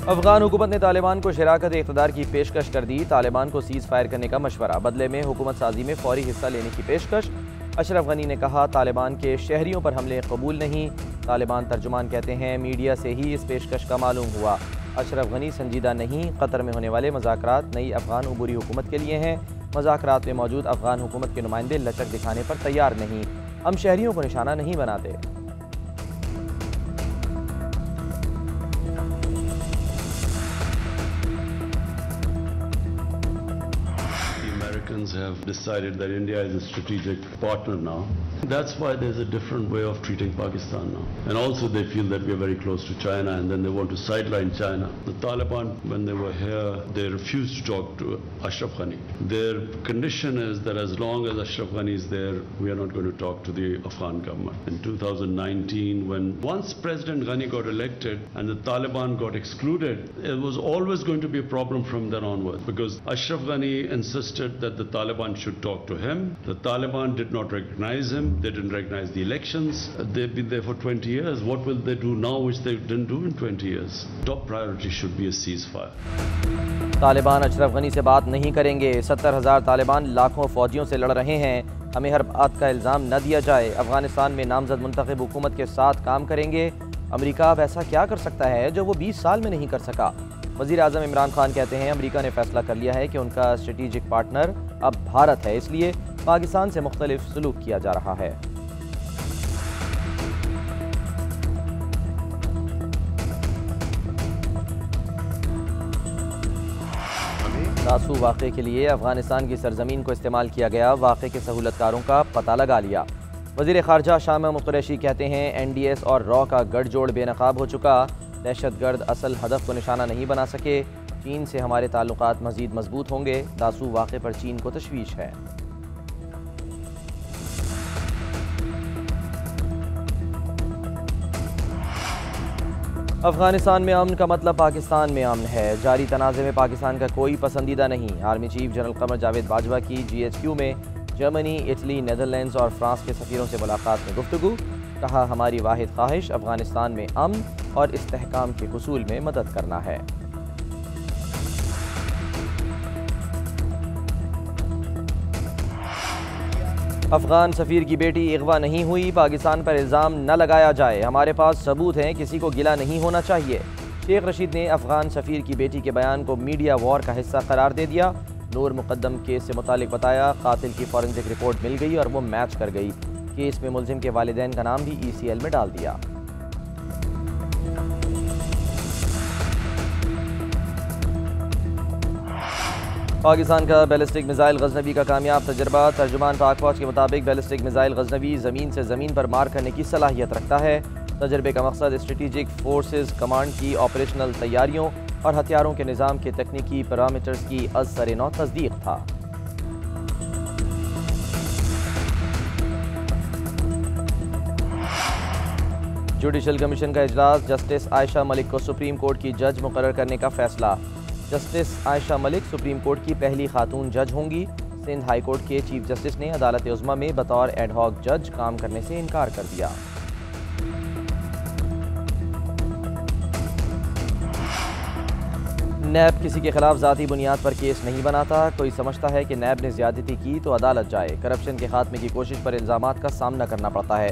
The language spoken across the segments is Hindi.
अफगान हुकूमत ने तालिबान को शराकत इक़्तिदार की पेशकश कर दी। तालिबान को सीज़ फायर करने का मशवरा, बदले में हुकूमत साजी में फौरी हिस्सा लेने की पेशकश। अशरफ गनी ने कहा, तालिबान के शहरियों पर हमले कबूल नहीं। तालिबान तर्जुमान कहते हैं, मीडिया से ही इस पेशकश का मालूम हुआ। अशरफ गनी संजीदा नहीं, कतर में होने वाले मज़ाकरात नई अफगान उबूरी हुकूमत के लिए हैं। मज़ाकरात में मौजूद अफगान हुकूमत के नुमाइंदे लचक दिखाने पर तैयार नहीं। हम शहरियों को निशाना नहीं बनाते। Americans have decided that India is a strategic partner now. That's why there's a different way of treating Pakistan now. And also they feel that we are very close to China and then they want to sideline China. The Taliban, when they were here, they refused to talk to Ashraf Ghani. Their condition is that as long as Ashraf Ghani is there, we are not going to talk to the Afghan government. In 2019, when once President Ghani got elected and the Taliban got excluded, it was always going to be a problem from then onwards, because Ashraf Ghani insisted that the Taliban should talk to him. The Taliban did not recognize him. They didn't recognize the elections. They've been there for 20 years. What will they do now which they didn't do in 20 years? Top priority should be a ceasefire. Taliban Ashraf Ghani से बात नहीं करेंगे। 70,000 तालिबान लाखों फौजियों से लड़ रहे हैं। हमें हर बात का इल्ज़ाम न दिया जाए। अफगानिस्तान में नामजद मुंतखब हुकूमत के साथ काम करेंगे। अमेरिका अब ऐसा क्या कर सकता है जो वो 20 साल में नहीं कर सका। वज़ीर आज़म इमरान खान कहते हैं, अमेरिका ने फैसला कर लिया है कि उनका स्ट्रेटेजिक पार्टनर अब भारत है, इसलिए पाकिस्तान से मुख्तलिफ सलूक किया जा रहा है। दासू वाक़े के लिए अफगानिस्तान की सरजमीन को इस्तेमाल किया गया। वाक़े के सहूलतकारों का पता लगा लिया। वज़ीर ख़ारजा शाह महमूद कुरैशी कहते हैं, NDS और रॉ का गठजोड़ बेनकाब हो चुका। दहशतगर्द असल हदफ को निशाना नहीं बना सके। चीन से हमारे ताल्लुकात मज़ीद मजबूत होंगे। दासू वाक़े पर चीन को तशवीश है। अफगानिस्तान में अमन का मतलब पाकिस्तान में अमन है। जारी तनाज़े में पाकिस्तान का कोई पसंदीदा नहीं। Army chief general Qamar Javed Bajwa की GHQ में जर्मनी, इटली, नीदरलैंड्स और फ्रांस के सफ़ीरों से मुलाकात में गुफ्तगू। कहा, हमारी वाहिद ख्वाहिश अफगानिस्तान में अमन और इस्तेहकाम के हुसूल में मदद करना है। अफगान सफ़ीर की बेटी अगवा नहीं हुई। पाकिस्तान पर इल्ज़ाम न लगाया जाए। हमारे पास सबूत हैं, किसी को गिला नहीं होना चाहिए। शेख रशीद ने अफगान सफ़ीर की बेटी के बयान को मीडिया वॉर का हिस्सा करार दे दिया। नूर मुकद्दम केस से मुतालिक बताया, कातिल की फॉरेंसिक रिपोर्ट मिल गई और वो मैच कर गई। केस में मुलजिम के वालिदैन का नाम भी ECL में डाल दिया। पाकिस्तान का बैलिस्टिक मिसाइल गजनवी का कामयाब तजर्बा। तर्जुमान पाक फौज के मुताबिक बैलिस्टिक मिसाइल गजनवी ज़मीन से ज़मीन पर मार करने की सलाहियत रखता है। तजर्बे का मकसद स्ट्रेटेजिक फोर्सेस कमांड की ऑपरेशनल तैयारियों और हथियारों के निज़ाम के तकनीकी पैरामीटर्स की अज़-सर-ए-नौ तस्दीक था। जुडिशल कमीशन का इजलास। जस्टिस आयशा मलिक को सुप्रीम कोर्ट की जज मुकर्रर करने का फैसला। Justice Ayesha Malik supreme court की पहली खातून जज होंगी। सिंध हाई कोर्ट के चीफ जस्टिस ने अदालत उज़्मा में बतौर एडहॉक जज काम करने से इनकार कर दिया। नैब किसी के खिलाफ ज़ाती बुनियाद पर केस नहीं बनाता। कोई समझता है कि नैब ने ज़्यादती की तो अदालत जाए। करप्शन के खात्मे की कोशिश पर इल्ज़ामात का सामना करना पड़ता है।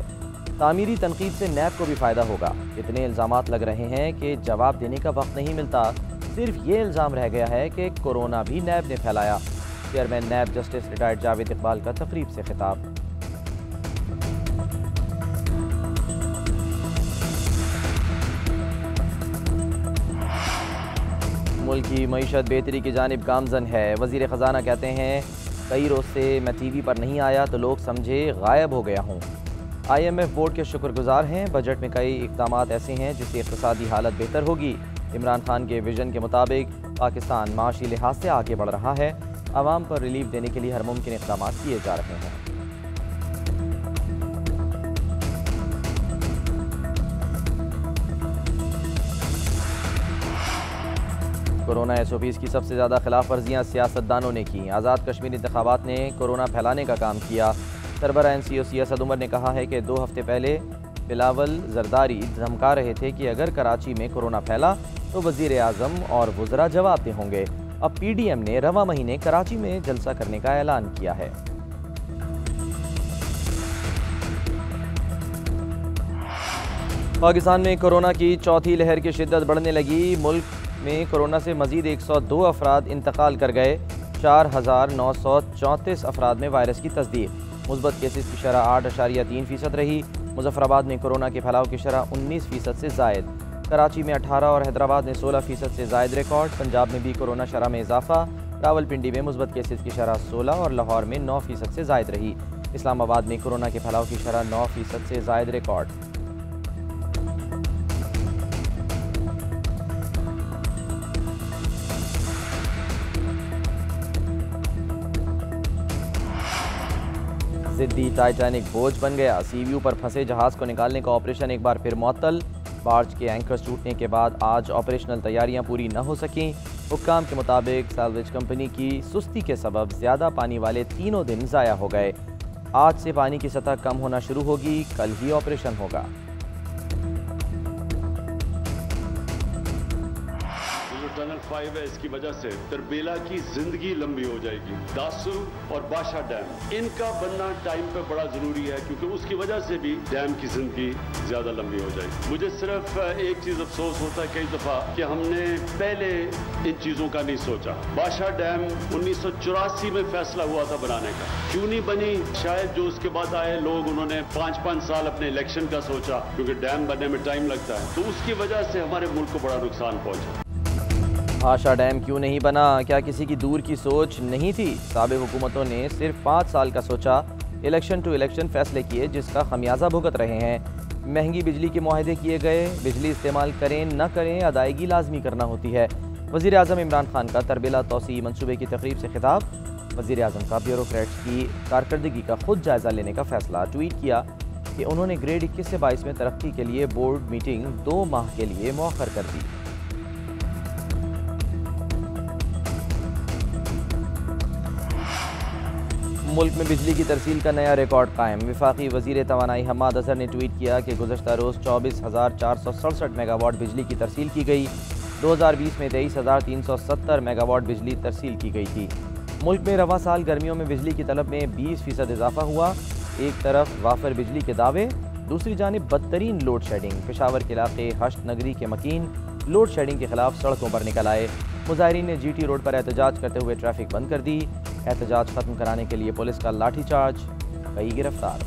तामीरी तनकीद से नैब को भी फ़ायदा होगा। इतने इल्ज़ामात लग रहे हैं कि जवाब देने का वक्त नहीं मिलता। सिर्फ ये इल्ज़ाम रह गया है कि कोरोना भी नैब ने फैलाया। Chairman NAB justice retired Javed Iqbal का तकरीब से खिताब। मुल्क की मईशत बेहतरी की जानिब गामजन है। वज़ीर ख़जाना कहते हैं, कई रोज़ से मैं TV पर नहीं आया तो लोग समझे गायब हो गया हूँ। IMF बोर्ड के शुक्रगुजार हैं। बजट में कई इक़दामात ऐसे हैं जिससे इक़्तिसादी हालत बेहतर होगी। इमरान खान के विजन के मुताबिक पाकिस्तान माशी लिहाज से आगे बढ़ रहा है। आवाम पर रिलीफ देने के लिए हर मुमकिन इक़दामात किए जा रहे हैं। कोरोना SOPs की सबसे ज़्यादा खिलाफ वर्जियाँ सियासतदानों ने की। आज़ाद कश्मीर इंतखाबात ने कोरोना फैलाने का काम किया। सरबरा NCOC असद उमर ने कहा है कि 2 हफ्ते पहले बिलावल जरदारी धमका रहे थे कि अगर कराची में कोरोना फैला तो तो वज़ीर आज़म और वज़रा जवाब होंगे। अब PDM ने रवां महीने कराची में जलसा करने का ऐलान किया है। पाकिस्तान में कोरोना की चौथी लहर की शिद्दत बढ़ने लगी। मुल्क में कोरोना से मजीद 102 अफराद इंतकाल कर गए। 4,934 अफराद में वायरस की तस्दीक। मुस्बत केसेस की शरह 8.3% रही। मुजफ्फराबाद में कोरोना के फैलाव की शरह 19% से जायद। कराची में 18 और हैदराबाद में 16% से जायद रिकॉर्ड। पंजाब में भी कोरोना शरह में इजाफा। रावलपिंडी में मुस्बत केसेस की शरह 16 और लाहौर में 9% से जायद रही। इस्लामाबाद में कोरोना के फैलाव की शरह 9% से जायद रिकॉर्ड। जिद्दी टाइटैनिक बोझ बन गया। सीव्यू पर फंसे जहाज को निकालने का ऑपरेशन एक बार फिर मुअत्तल। बार्ज के एंकर्स टूटने के बाद आज ऑपरेशनल तैयारियां पूरी न हो सकीं। हुक्काम के मुताबिक सैल्वेज कंपनी की सुस्ती के सबब ज़्यादा पानी वाले तीनों दिन ज़ाया हो गए। आज से पानी की सतह कम होना शुरू होगी। कल ही ऑपरेशन होगा। टनल 5 है, इसकी वजह से तरबेला की जिंदगी लंबी हो जाएगी। दासू और बाशा डैम इनका बनना टाइम पे बड़ा जरूरी है, क्योंकि उसकी वजह से भी डैम की जिंदगी ज्यादा लंबी हो जाएगी। मुझे सिर्फ एक चीज अफसोस होता है कई दफा कि हमने पहले इन चीजों का नहीं सोचा। बाशा डैम 1984 में फैसला हुआ था बनाने का, क्यों नहीं बनी? शायद जो उसके बाद आए लोग, उन्होंने 5-5 साल अपने इलेक्शन का सोचा, क्योंकि डैम बनने में टाइम लगता है, तो उसकी वजह से हमारे मुल्क को बड़ा नुकसान पहुंचा। भाषा डैम क्यों नहीं बना? क्या किसी की दूर की सोच नहीं थी? साबिक हुकूमतों ने सिर्फ 5 साल का सोचा, इलेक्शन टू इलेक्शन फैसले किए, जिसका खमियाजा भुगत रहे हैं। महंगी बिजली के मुआहदे किए गए। बिजली इस्तेमाल करें न करें, अदायगी लाजमी करना होती है। वज़ीर आज़म इमरान खान का तरबेला तोसी मंसूबे की तकरीब से खिताब। वज़ीर आज़म का ब्यूरोक्रेट्स की कारकर्दगी का खुद जायज़ा लेने का फैसला। ट्वीट किया कि उन्होंने ग्रेड 21 से 22 में तरक्की के लिए बोर्ड मीटिंग 2 माह के लिए मौखर कर दी। मुल्क में बिजली की तरसील का नया रिकॉर्ड कायम। वफाकी वज़ीर तवानाई हम्माद अज़हर ने ट्वीट किया कि गुज़श्ता रोज़ 24,467 मेगावाट बिजली की तरसील की गई। 2020 में 23,370 मेगावाट बिजली तरसील की गई थी। मुल्क में रवां साल गर्मियों में बिजली की तलब में 20% इजाफा हुआ। एक तरफ वाफर बिजली के दावे, दूसरी जानिब बदतरीन लोड शेडिंग। पेशावर के इलाके हश्त नगरी के मकीन लोड शेडिंग के खिलाफ सड़कों पर निकल आए। मुजाहिरीन ने GT रोड पर एहतजाज करते हुए ट्रैफिक बंद कर दी। एहतजाज खत्म कराने के लिए पुलिस का लाठीचार्ज, कई गिरफ्तार।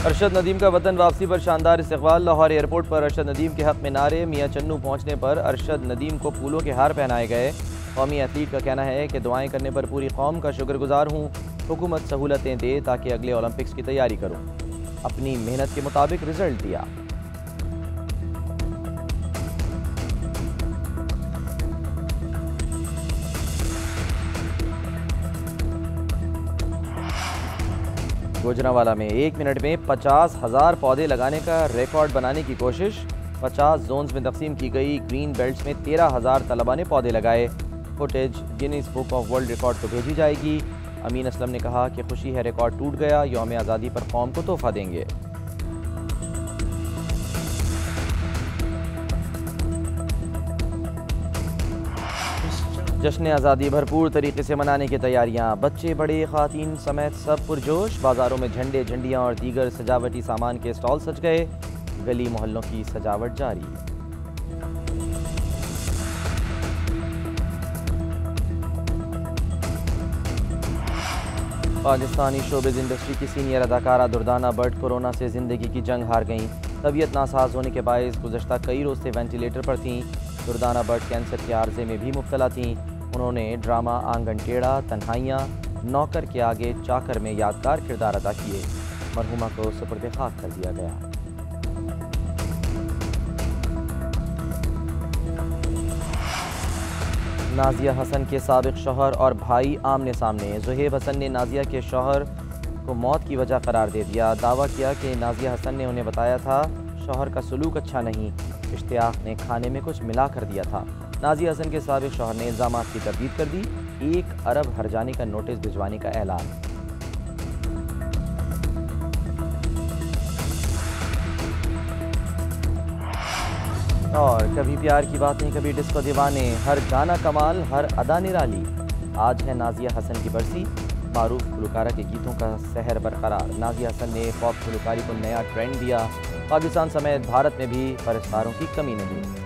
अरशद नदीम का वतन वापसी पर शानदार इस्तकबाल। लाहौर एयरपोर्ट पर अरशद नदीम के हक में नारे। मियां चन्नू पहुंचने पर अरशद नदीम को फूलों के हार पहनाए गए। कौमी एथलीट का कहना है कि दुआएं करने पर पूरी कौम का शुक्रगुजार हूँ। हुकूमत सहूलतें दे ताकि अगले ओलंपिक्स की तैयारी करूँ। अपनी मेहनत के मुताबिक रिजल्ट दिया। गुजरांवाला में 1 मिनट में 50,000 पौधे लगाने का रिकॉर्ड बनाने की कोशिश। 50 जोन्स में तकसीम की गई ग्रीन बेल्ट्स में 13,000 तलबा ने पौधे लगाए। Footage Guinness book of world record को भेजी जाएगी। अमीन असलम ने कहा कि खुशी है रिकॉर्ड टूट गया, यौम आज़ादी पर कौम को तोहफा देंगे। जश्न आज़ादी भरपूर तरीके से मनाने की तैयारियां। बच्चे बड़े ख़ातीन समेत सब पुरजोश। बाज़ारों में झंडे, झंडियां और दीगर सजावटी सामान के स्टॉल सज गए। गली मोहल्लों की सजावट जारी। पाकिस्तानी शोबिज़ इंडस्ट्री की सीनियर अदाकारा दुर्दाना भट्ट कोरोना से ज़िंदगी की जंग हार गईं। तबीयत नासाज होने के बायस गुज़श्ता कई रोज़ से वेंटिलेटर पर थीं। दुर्दाना भट्ट कैंसर के आर्जे में भी मुब्तला थीं। उन्होंने ड्रामा आंगन टेढ़ा, तन्हाइयाँ, नौकर के आगे चाकर में यादगार किरदार अदा किए। मरहुमा को सुपुर्द खाक कर दिया गया। नाजिया हसन के साबिक शौहर और भाई आमने सामने। ज़ुहैब हसन ने नाजिया के शौहर को मौत की वजह करार दे दिया। दावा किया कि नाजिया हसन ने उन्हें बताया था शौहर का सलूक अच्छा नहीं। इश्तियाक ने खाने में कुछ मिला कर दिया था। नाजिया हसन के साबिक शौहर ने इल्ज़ामात की तरदीद कर दी। 1 अरब हर्जाने का नोटिस भिजवाने का ऐलान। और कभी प्यार की बातें, कभी डिस्को दीवाने, हर गाना कमाल, हर अदा निराली। आज है नाजिया हसन की बरसी। मारूफ गुलकारा के गीतों का सहर बरकरार। नाजिया हसन ने पॉप गुलकारी को नया ट्रेंड दिया। पाकिस्तान समेत भारत में भी परस्तारों की कमी नहीं।